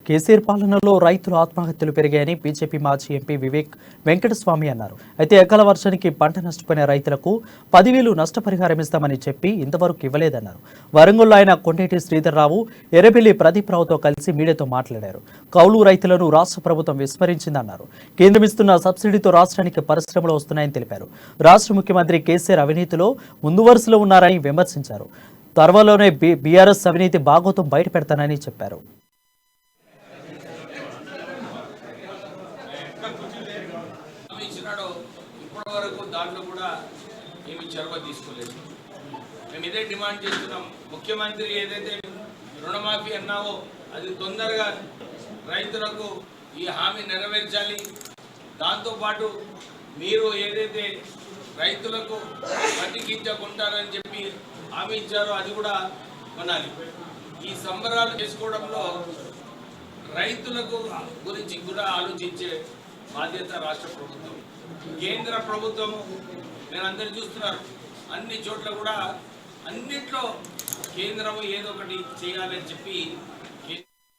కేసీఆర్ పాలనలో రైతుల ఆత్మహత్యలు పెరిగాయని బీజేపీ మాజీ ఎంపీ వివేక్ వెంకటస్వామి అన్నారు. అయితే అకాల వర్షానికి పంట నష్టపోయిన రైతులకు 10,000 నష్టపరిహారం ఇస్తామని చెప్పి ఇంతవరకు ఇవ్వలేదన్నారు. వరంగల్లో ఆయన కొండేటి శ్రీధర్రావు, ఎర్రబెల్లి ప్రదీప్ రావుతో కలిసి మీడియాతో మాట్లాడారు. కౌలు రైతులను రాష్ట్ర ప్రభుత్వం విస్మరించిందన్నారు. కేంద్రం ఇస్తున్న సబ్సిడీతో రాష్ట్రానికి పరిశ్రమలు వస్తున్నాయని తెలిపారు. రాష్ట్ర ముఖ్యమంత్రి కేసీఆర్ అవినీతిలో ముందు వరుసలో ఉన్నారని విమర్శించారు. త్వరలోనే బీఆర్ఎస్ అవినీతి బాగోతం బయట పెడతానని చెప్పారు. ఇప్పటి వరకు దాంట్లో కూడా ఏమి చొరవ తీసుకోలేదు. మేము ఇదే డిమాండ్ చేస్తున్నాం. ముఖ్యమంత్రి ఏదైతే రుణమాఫీ అన్నావో అది తొందరగా రైతులకు ఈ హామీ నెరవేర్చాలి. దాంతోపాటు మీరు ఏదైతే రైతులకు పట్టికించకుంటారని చెప్పి హామీ ఇచ్చారో అది కూడా కొనాలి. ఈ సంబరాలు చేసుకోవడంలో రైతులకు గురించి కూడా ఆలోచించే బాధ్యత రాష్ట్ర ప్రభుత్వం. కేంద్ర ప్రభుత్వము మీరందరూ చూస్తున్నారు, అన్ని చోట్ల కూడా అన్నిట్లో కేంద్రము ఏదో ఒకటి చేయాలని చెప్పి